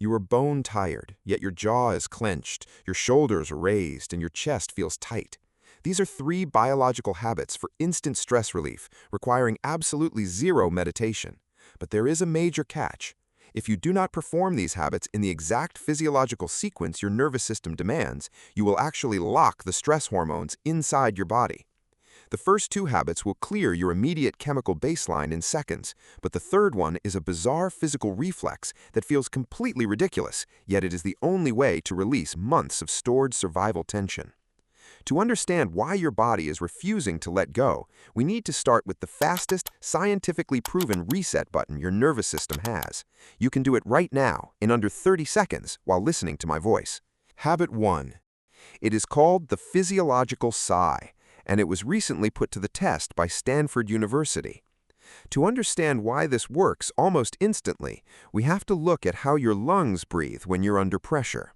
You are bone tired, yet your jaw is clenched, your shoulders are raised, and your chest feels tight. These are 3 biological habits for instant stress relief, requiring absolutely zero meditation. But there is a major catch. If you do not perform these habits in the exact physiological sequence your nervous system demands, you will actually lock the stress hormones inside your body. The first 2 habits will clear your immediate chemical baseline in seconds, but the third one is a bizarre physical reflex that feels completely ridiculous, yet it is the only way to release months of stored survival tension. To understand why your body is refusing to let go, we need to start with the fastest, scientifically proven reset button your nervous system has. You can do it right now, in under 30 seconds, while listening to my voice. Habit 1. It is called the physiological sigh, and it was recently put to the test by Stanford University. To understand why this works almost instantly, we have to look at how your lungs breathe when you're under pressure.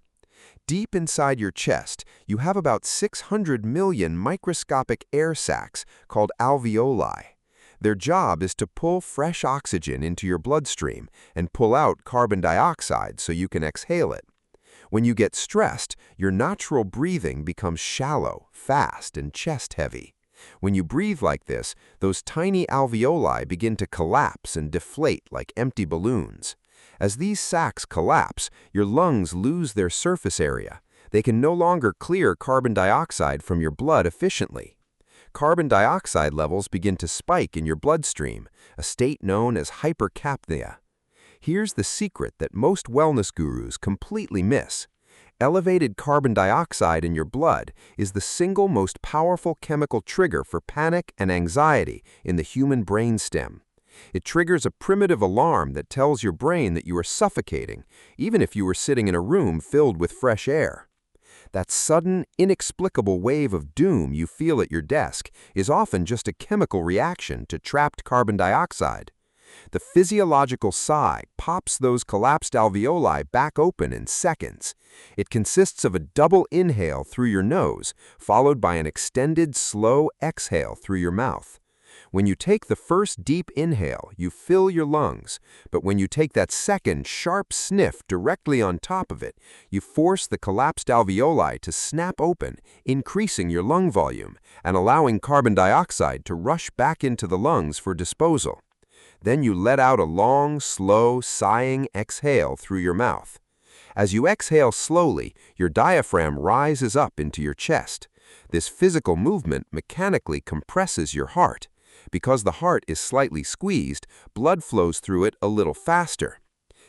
Deep inside your chest, you have about 600 million microscopic air sacs called alveoli. Their job is to pull fresh oxygen into your bloodstream and pull out carbon dioxide so you can exhale it. When you get stressed, your natural breathing becomes shallow, fast, and chest-heavy. When you breathe like this, those tiny alveoli begin to collapse and deflate like empty balloons. As these sacs collapse, your lungs lose their surface area. They can no longer clear carbon dioxide from your blood efficiently. Carbon dioxide levels begin to spike in your bloodstream, a state known as hypercapnia. Here's the secret that most wellness gurus completely miss. Elevated carbon dioxide in your blood is the single most powerful chemical trigger for panic and anxiety in the human brainstem. It triggers a primitive alarm that tells your brain that you are suffocating, even if you were sitting in a room filled with fresh air. That sudden, inexplicable wave of doom you feel at your desk is often just a chemical reaction to trapped carbon dioxide. The physiological sigh pops those collapsed alveoli back open in seconds. It consists of a double inhale through your nose, followed by an extended, slow exhale through your mouth. When you take the first deep inhale, you fill your lungs, but when you take that second sharp sniff directly on top of it, you force the collapsed alveoli to snap open, increasing your lung volume and allowing carbon dioxide to rush back into the lungs for disposal. Then you let out a long, slow, sighing exhale through your mouth. As you exhale slowly, your diaphragm rises up into your chest. This physical movement mechanically compresses your heart. Because the heart is slightly squeezed, blood flows through it a little faster.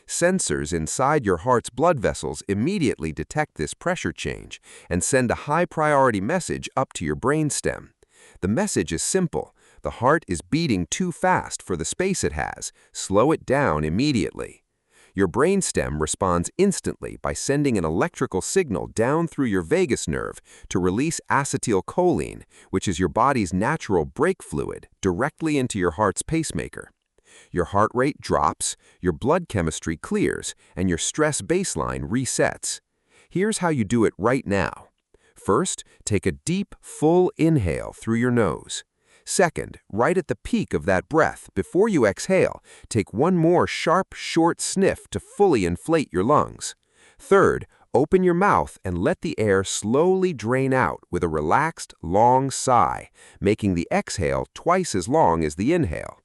Sensors inside your heart's blood vessels immediately detect this pressure change and send a high-priority message up to your brainstem. The message is simple. The heart is beating too fast for the space it has. Slow it down immediately. Your brainstem responds instantly by sending an electrical signal down through your vagus nerve to release acetylcholine, which is your body's natural brake fluid, directly into your heart's pacemaker. Your heart rate drops, your blood chemistry clears, and your stress baseline resets. Here's how you do it right now. First, take a deep, full inhale through your nose. Second, right at the peak of that breath, before you exhale, take one more sharp, short sniff to fully inflate your lungs. Third, open your mouth and let the air slowly drain out with a relaxed, long sigh, making the exhale twice as long as the inhale.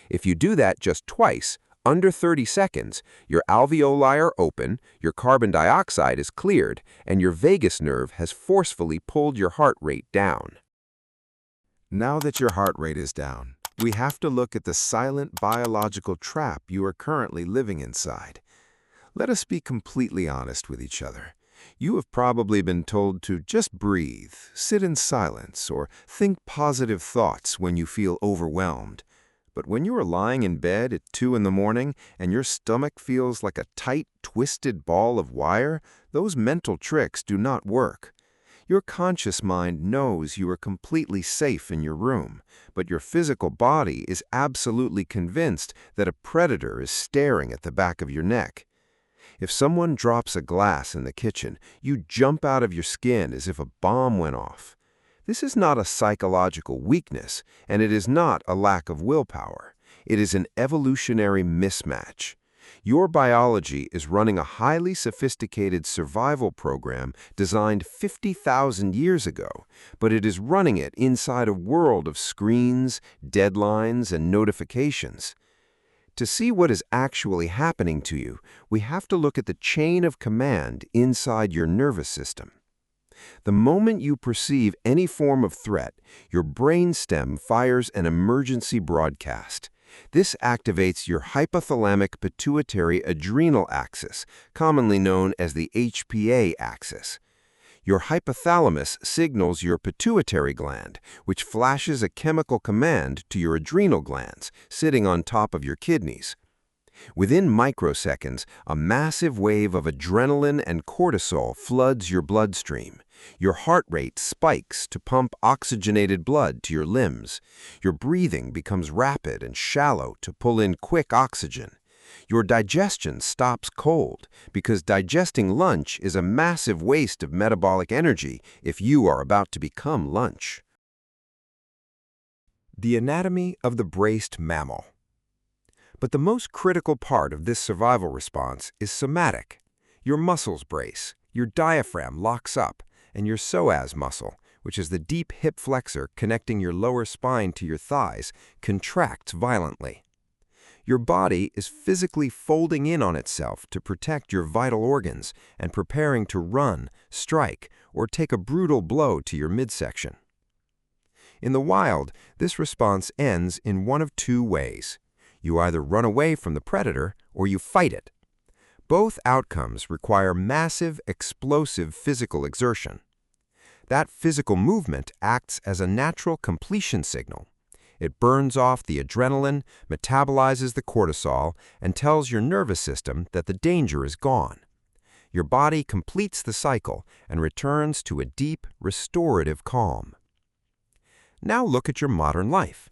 If you do that just twice, under 30 seconds, your alveoli are open, your carbon dioxide is cleared, and your vagus nerve has forcefully pulled your heart rate down. Now that your heart rate is down, we have to look at the silent biological trap you are currently living inside. Let us be completely honest with each other. You have probably been told to just breathe, sit in silence, or think positive thoughts when you feel overwhelmed. But when you are lying in bed at 2 in the morning and your stomach feels like a tight, twisted ball of wire, those mental tricks do not work. Your conscious mind knows you are completely safe in your room, but your physical body is absolutely convinced that a predator is staring at the back of your neck. If someone drops a glass in the kitchen, you jump out of your skin as if a bomb went off. This is not a psychological weakness, and it is not a lack of willpower. It is an evolutionary mismatch. Your biology is running a highly sophisticated survival program designed 50,000 years ago, but it is running it inside a world of screens, deadlines, and notifications. To see what is actually happening to you, we have to look at the chain of command inside your nervous system. The moment you perceive any form of threat, your brainstem fires an emergency broadcast. This activates your hypothalamic pituitary adrenal axis, commonly known as the HPA axis. Your hypothalamus signals your pituitary gland, which flashes a chemical command to your adrenal glands, sitting on top of your kidneys. Within microseconds, a massive wave of adrenaline and cortisol floods your bloodstream. Your heart rate spikes to pump oxygenated blood to your limbs. Your breathing becomes rapid and shallow to pull in quick oxygen. Your digestion stops cold because digesting lunch is a massive waste of metabolic energy if you are about to become lunch. The anatomy of the braced mammal. But the most critical part of this survival response is somatic. Your muscles brace, your diaphragm locks up, and your psoas muscle, which is the deep hip flexor connecting your lower spine to your thighs, contracts violently. Your body is physically folding in on itself to protect your vital organs and preparing to run, strike, or take a brutal blow to your midsection. In the wild, this response ends in one of two ways. You either run away from the predator or you fight it. Both outcomes require massive, explosive physical exertion. That physical movement acts as a natural completion signal. It burns off the adrenaline, metabolizes the cortisol, and tells your nervous system that the danger is gone. Your body completes the cycle and returns to a deep, restorative calm. Now look at your modern life.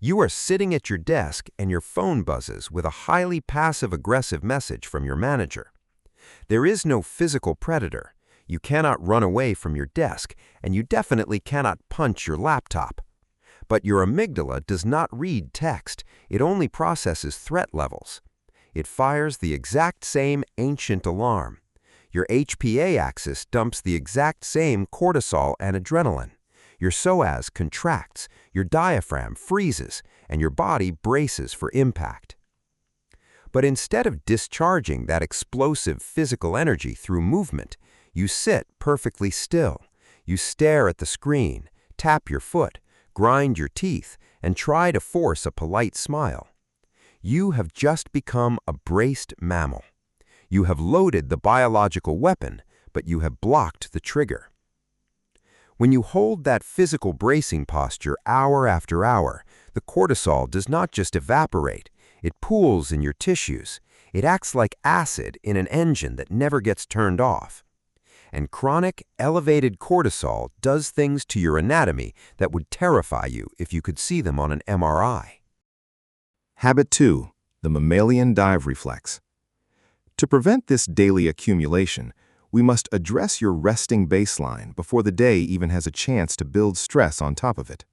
You are sitting at your desk and your phone buzzes with a highly passive-aggressive message from your manager. There is no physical predator. You cannot run away from your desk, and you definitely cannot punch your laptop. But your amygdala does not read text. It only processes threat levels. It fires the exact same ancient alarm. Your HPA axis dumps the exact same cortisol and adrenaline. Your psoas contracts, your diaphragm freezes, and your body braces for impact. But instead of discharging that explosive physical energy through movement, you sit perfectly still. You stare at the screen, tap your foot, grind your teeth, and try to force a polite smile. You have just become a braced mammal. You have loaded the biological weapon, but you have blocked the trigger. When you hold that physical bracing posture hour after hour, the cortisol does not just evaporate, it pools in your tissues. It acts like acid in an engine that never gets turned off. And chronic, elevated cortisol does things to your anatomy that would terrify you if you could see them on an MRI. Habit 2. The mammalian dive reflex. To prevent this daily accumulation, we must address your resting baseline before the day even has a chance to build stress on top of it.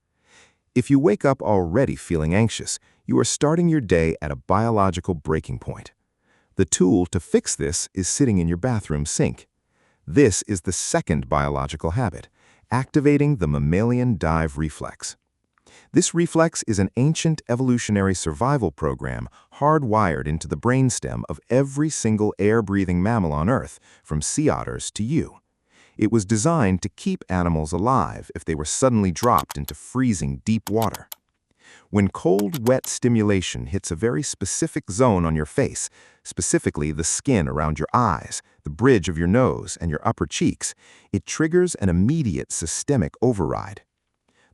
If you wake up already feeling anxious, you are starting your day at a biological breaking point. The tool to fix this is sitting in your bathroom sink. This is the second biological habit, activating the mammalian dive reflex. This reflex is an ancient evolutionary survival program hardwired into the brainstem of every single air-breathing mammal on Earth, from sea otters to you. It was designed to keep animals alive if they were suddenly dropped into freezing deep water. When cold, wet stimulation hits a very specific zone on your face, specifically the skin around your eyes, the bridge of your nose, and your upper cheeks, it triggers an immediate systemic override.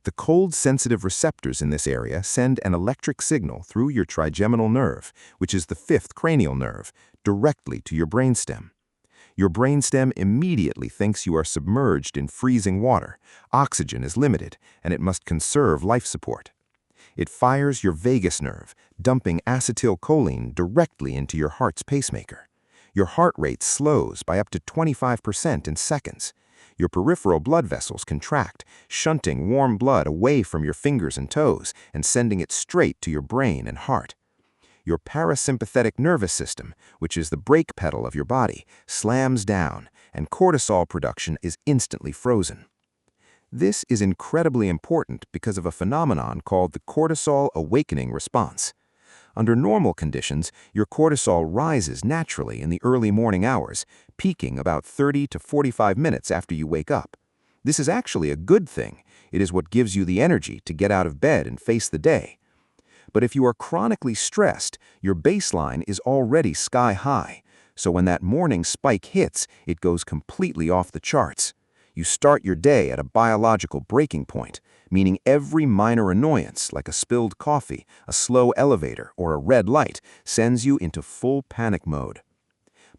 The cold-sensitive receptors in this area send an electric signal through your trigeminal nerve, which is the fifth cranial nerve, directly to your brainstem. Your brainstem immediately thinks you are submerged in freezing water, oxygen is limited, and it must conserve life support. It fires your vagus nerve, dumping acetylcholine directly into your heart's pacemaker. Your heart rate slows by up to 25% in seconds. Your peripheral blood vessels contract, shunting warm blood away from your fingers and toes and sending it straight to your brain and heart. your parasympathetic nervous system, which is the brake pedal of your body, slams down, and cortisol production is instantly frozen. This is incredibly important because of a phenomenon called the cortisol awakening response. Under normal conditions, your cortisol rises naturally in the early morning hours, peaking about 30 to 45 minutes after you wake up. This is actually a good thing. It is what gives you the energy to get out of bed and face the day. But if you are chronically stressed, your baseline is already sky high, so when that morning spike hits, it goes completely off the charts. You start your day at a biological breaking point, meaning every minor annoyance, like a spilled coffee, a slow elevator, or a red light, sends you into full panic mode.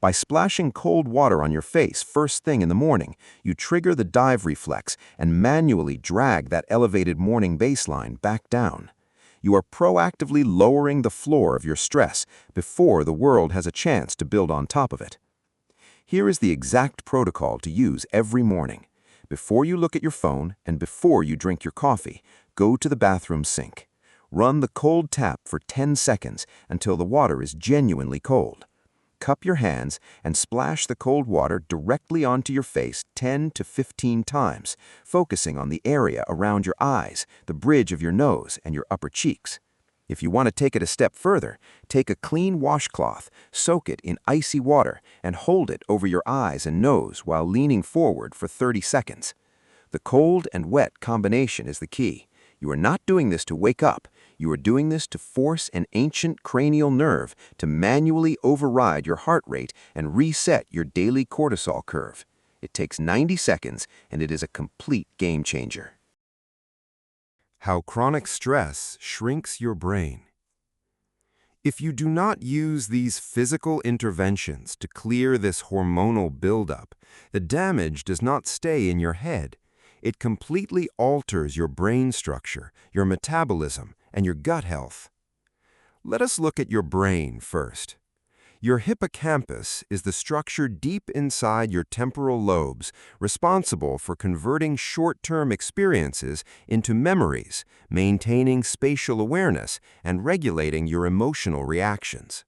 By splashing cold water on your face first thing in the morning, you trigger the dive reflex and manually drag that elevated morning baseline back down. You are proactively lowering the floor of your stress before the world has a chance to build on top of it. Here is the exact protocol to use every morning. Before you look at your phone and before you drink your coffee, go to the bathroom sink. Run the cold tap for 10 seconds until the water is genuinely cold. Cup your hands and splash the cold water directly onto your face 10 to 15 times, focusing on the area around your eyes, the bridge of your nose, and your upper cheeks. If you want to take it a step further, take a clean washcloth, soak it in icy water, and hold it over your eyes and nose while leaning forward for 30 seconds. The cold and wet combination is the key. You are not doing this to wake up. You are doing this to force an ancient cranial nerve to manually override your heart rate and reset your daily cortisol curve. It takes 90 seconds, and it is a complete game changer. How chronic stress shrinks your brain. If you do not use these physical interventions to clear this hormonal buildup, the damage does not stay in your head. It completely alters your brain structure, your metabolism, and your gut health. Let us look at your brain first. Your hippocampus is the structure deep inside your temporal lobes responsible for converting short-term experiences into memories, maintaining spatial awareness, and regulating your emotional reactions.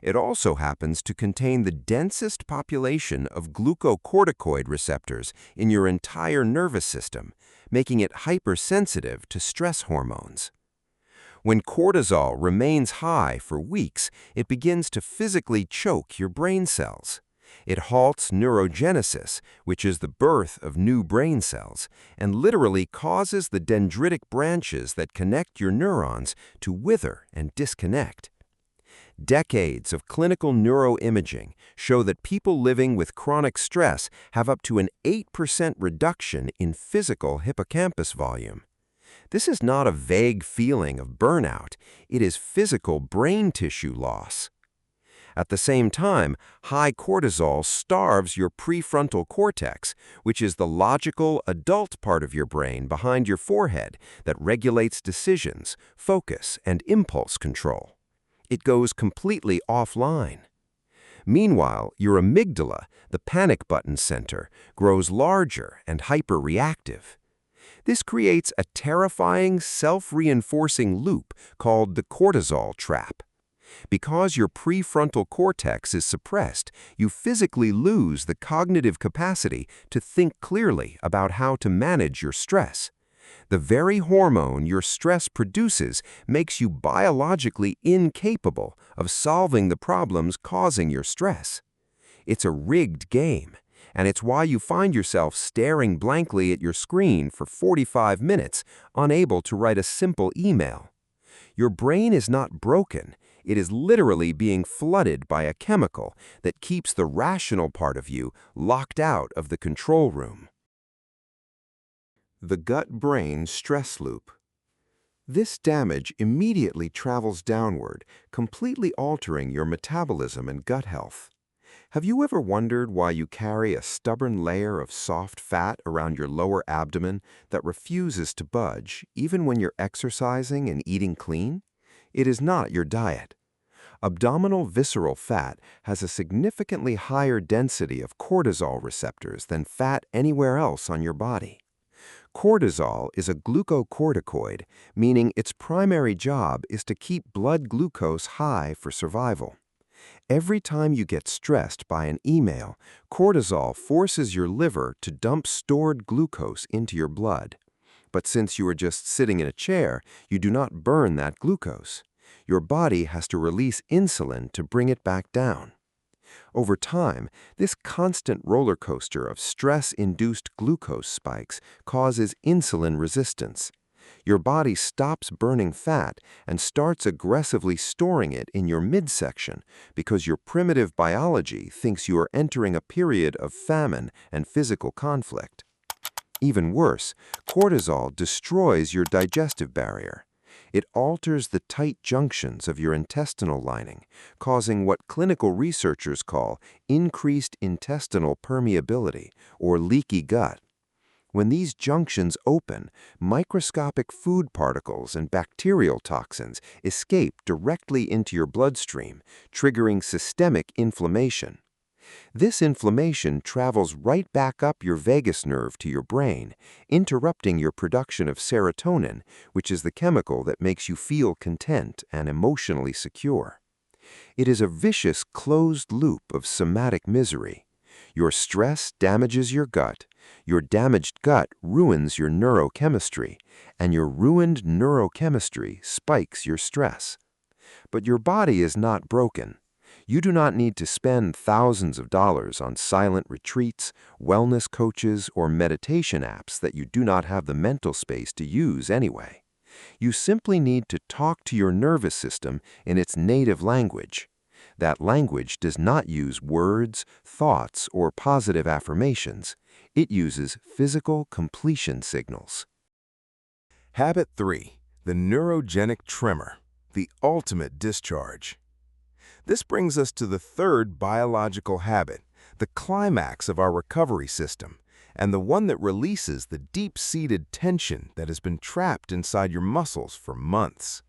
It also happens to contain the densest population of glucocorticoid receptors in your entire nervous system, making it hypersensitive to stress hormones. When cortisol remains high for weeks, it begins to physically choke your brain cells. It halts neurogenesis, which is the birth of new brain cells, and literally causes the dendritic branches that connect your neurons to wither and disconnect. Decades of clinical neuroimaging show that people living with chronic stress have up to an 8% reduction in physical hippocampus volume. This is not a vague feeling of burnout. It is physical brain tissue loss. At the same time, high cortisol starves your prefrontal cortex, which is the logical, adult part of your brain behind your forehead that regulates decisions, focus, and impulse control. It goes completely offline. Meanwhile, your amygdala, the panic button center, grows larger and hyperreactive. This creates a terrifying, self-reinforcing loop called the cortisol trap. Because your prefrontal cortex is suppressed, you physically lose the cognitive capacity to think clearly about how to manage your stress. The very hormone your stress produces makes you biologically incapable of solving the problems causing your stress. It's a rigged game. And it's why you find yourself staring blankly at your screen for 45 minutes, unable to write a simple email. Your brain is not broken. It is literally being flooded by a chemical that keeps the rational part of you locked out of the control room. The gut-brain stress loop. This damage immediately travels downward, completely altering your metabolism and gut health. Have you ever wondered why you carry a stubborn layer of soft fat around your lower abdomen that refuses to budge, even when you're exercising and eating clean? It is not your diet. Abdominal visceral fat has a significantly higher density of cortisol receptors than fat anywhere else on your body. Cortisol is a glucocorticoid, meaning its primary job is to keep blood glucose high for survival. Every time you get stressed by an email, cortisol forces your liver to dump stored glucose into your blood. But since you are just sitting in a chair, you do not burn that glucose. Your body has to release insulin to bring it back down. Over time, this constant roller coaster of stress-induced glucose spikes causes insulin resistance. Your body stops burning fat and starts aggressively storing it in your midsection because your primitive biology thinks you are entering a period of famine and physical conflict. Even worse, cortisol destroys your digestive barrier. It alters the tight junctions of your intestinal lining, causing what clinical researchers call increased intestinal permeability or leaky gut. When these junctions open, microscopic food particles and bacterial toxins escape directly into your bloodstream, triggering systemic inflammation. This inflammation travels right back up your vagus nerve to your brain, interrupting your production of serotonin, which is the chemical that makes you feel content and emotionally secure. It is a vicious closed loop of somatic misery. Your stress damages your gut, your damaged gut ruins your neurochemistry, and your ruined neurochemistry spikes your stress. But your body is not broken. You do not need to spend thousands of dollars on silent retreats, wellness coaches, or meditation apps that you do not have the mental space to use anyway. You simply need to talk to your nervous system in its native language. That language does not use words, thoughts, or positive affirmations. It uses physical completion signals. Habit 3. The neurogenic tremor, the ultimate discharge. This brings us to the third biological habit, the climax of our recovery system, and the one that releases the deep-seated tension that has been trapped inside your muscles for months.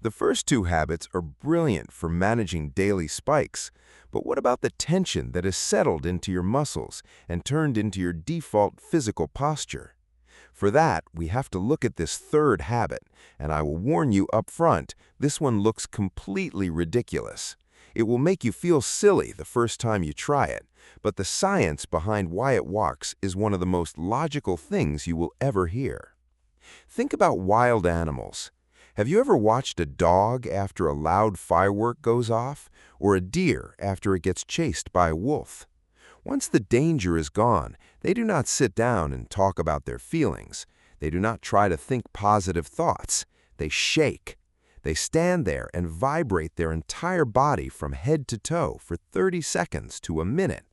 The first two habits are brilliant for managing daily spikes, but what about the tension that has settled into your muscles and turned into your default physical posture? For that, we have to look at this third habit, and I will warn you up front, this one looks completely ridiculous. It will make you feel silly the first time you try it, but the science behind why it works is one of the most logical things you will ever hear. Think about wild animals. Have you ever watched a dog after a loud firework goes off, or a deer after it gets chased by a wolf? Once the danger is gone, they do not sit down and talk about their feelings. They do not try to think positive thoughts. They shake. They stand there and vibrate their entire body from head to toe for 30 seconds to a minute,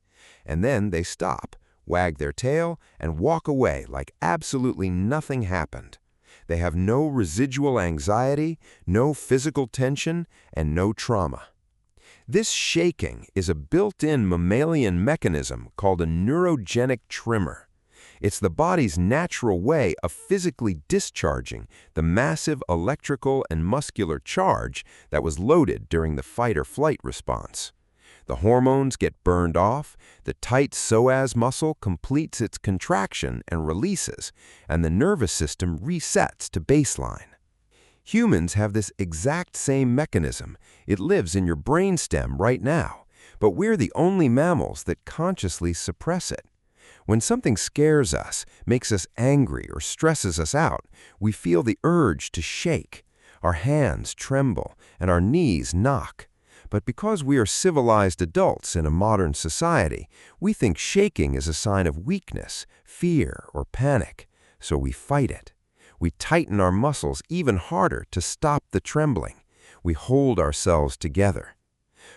and then they stop, wag their tail, and walk away like absolutely nothing happened. They have no residual anxiety, no physical tension, and no trauma. This shaking is a built-in mammalian mechanism called a neurogenic tremor. It's the body's natural way of physically discharging the massive electrical and muscular charge that was loaded during the fight-or-flight response. The hormones get burned off, the tight psoas muscle completes its contraction and releases, and the nervous system resets to baseline. Humans have this exact same mechanism. It lives in your brainstem right now, but we're the only mammals that consciously suppress it. When something scares us, makes us angry, or stresses us out, we feel the urge to shake. Our hands tremble, and our knees knock. But because we are civilized adults in a modern society, we think shaking is a sign of weakness, fear, or panic, so we fight it. We tighten our muscles even harder to stop the trembling. We hold ourselves together.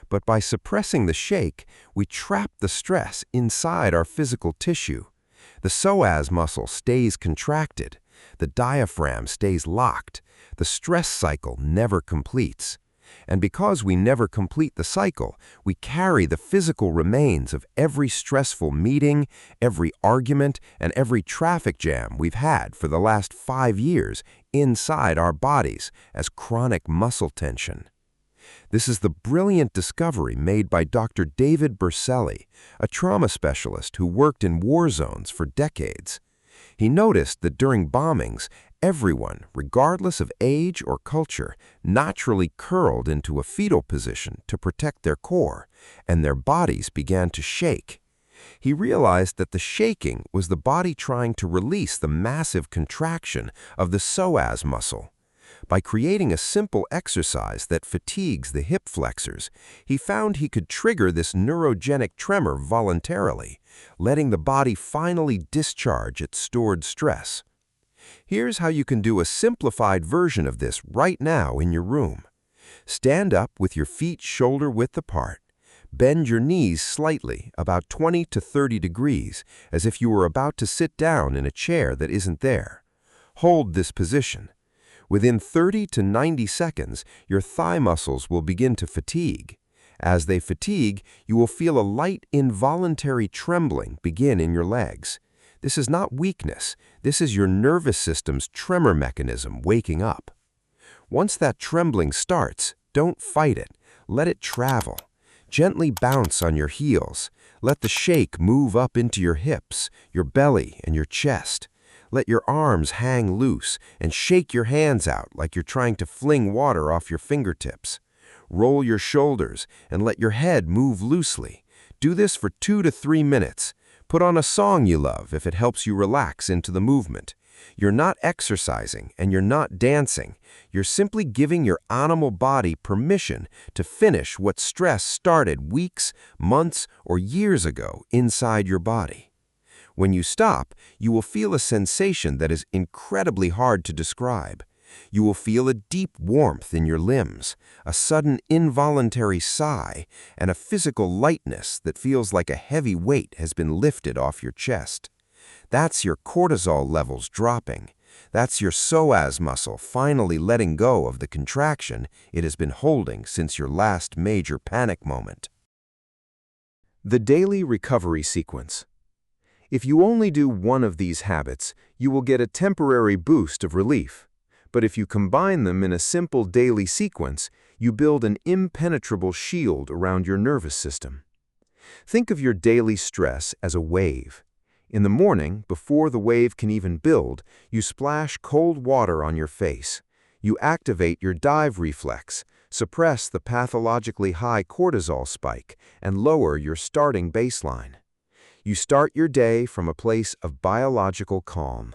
But by suppressing the shake, we trap the stress inside our physical tissue. The psoas muscle stays contracted. The diaphragm stays locked. The stress cycle never completes. And because we never complete the cycle, we carry the physical remains of every stressful meeting, every argument, and every traffic jam we've had for the last 5 years inside our bodies as chronic muscle tension. This is the brilliant discovery made by Dr. David Berceli, a trauma specialist who worked in war zones for decades. He noticed that during bombings, everyone, regardless of age or culture, naturally curled into a fetal position to protect their core, and their bodies began to shake. He realized that the shaking was the body trying to release the massive contraction of the psoas muscle. By creating a simple exercise that fatigues the hip flexors, he found he could trigger this neurogenic tremor voluntarily, letting the body finally discharge its stored stress. Here's how you can do a simplified version of this right now in your room. Stand up with your feet shoulder-width apart. Bend your knees slightly, about 20 to 30 degrees, as if you were about to sit down in a chair that isn't there. Hold this position. Within 30 to 90 seconds, your thigh muscles will begin to fatigue. As they fatigue, you will feel a light involuntary trembling begin in your legs. This is not weakness. This is your nervous system's tremor mechanism waking up. Once that trembling starts, don't fight it. Let it travel. Gently bounce on your heels. Let the shake move up into your hips, your belly, and your chest. Let your arms hang loose and shake your hands out like you're trying to fling water off your fingertips. Roll your shoulders and let your head move loosely. Do this for 2 to 3 minutes. Put on a song you love if it helps you relax into the movement. You're not exercising and you're not dancing. You're simply giving your animal body permission to finish what stress started weeks, months, or years ago inside your body. When you stop, you will feel a sensation that is incredibly hard to describe. You will feel a deep warmth in your limbs, a sudden involuntary sigh, and a physical lightness that feels like a heavy weight has been lifted off your chest. That's your cortisol levels dropping. That's your psoas muscle finally letting go of the contraction it has been holding since your last major panic moment. The daily recovery sequence. If you only do one of these habits, you will get a temporary boost of relief. But if you combine them in a simple daily sequence, you build an impenetrable shield around your nervous system. Think of your daily stress as a wave. In the morning, before the wave can even build, you splash cold water on your face. You activate your dive reflex, suppress the pathologically high cortisol spike, and lower your starting baseline. You start your day from a place of biological calm.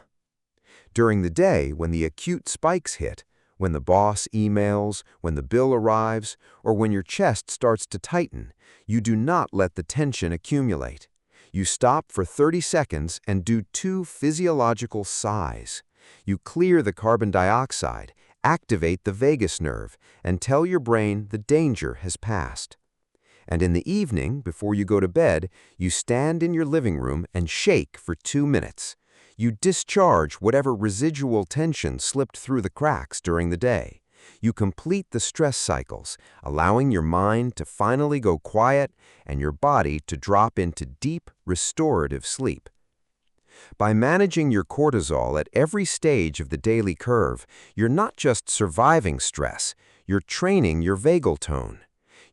During the day, when the acute spikes hit, when the boss emails, when the bill arrives, or when your chest starts to tighten, you do not let the tension accumulate. You stop for 30 seconds and do 2 physiological sighs. You clear the carbon dioxide, activate the vagus nerve, and tell your brain the danger has passed. And in the evening, before you go to bed, you stand in your living room and shake for 2 minutes. You discharge whatever residual tension slipped through the cracks during the day. You complete the stress cycles, allowing your mind to finally go quiet and your body to drop into deep, restorative sleep. By managing your cortisol at every stage of the daily curve, you're not just surviving stress, you're training your vagal tone.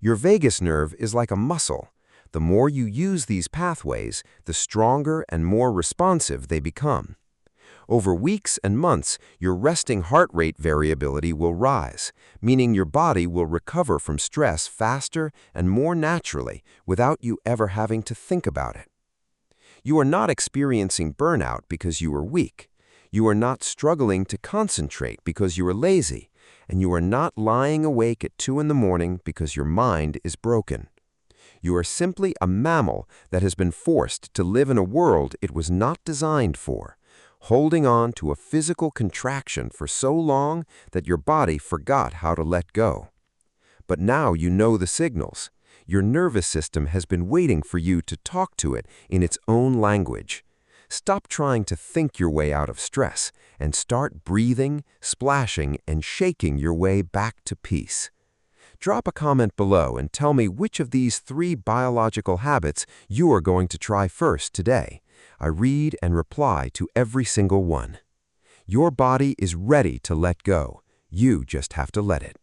Your vagus nerve is like a muscle. The more you use these pathways, the stronger and more responsive they become. Over weeks and months, your resting heart rate variability will rise, meaning your body will recover from stress faster and more naturally without you ever having to think about it. You are not experiencing burnout because you are weak. You are not struggling to concentrate because you are lazy. And you are not lying awake at 2 in the morning because your mind is broken. You are simply a mammal that has been forced to live in a world it was not designed for, holding on to a physical contraction for so long that your body forgot how to let go. But now you know the signals. Your nervous system has been waiting for you to talk to it in its own language. Stop trying to think your way out of stress and start breathing, splashing, and shaking your way back to peace. Drop a comment below and tell me which of these 3 biological habits you are going to try first today. I read and reply to every single one. Your body is ready to let go. You just have to let it.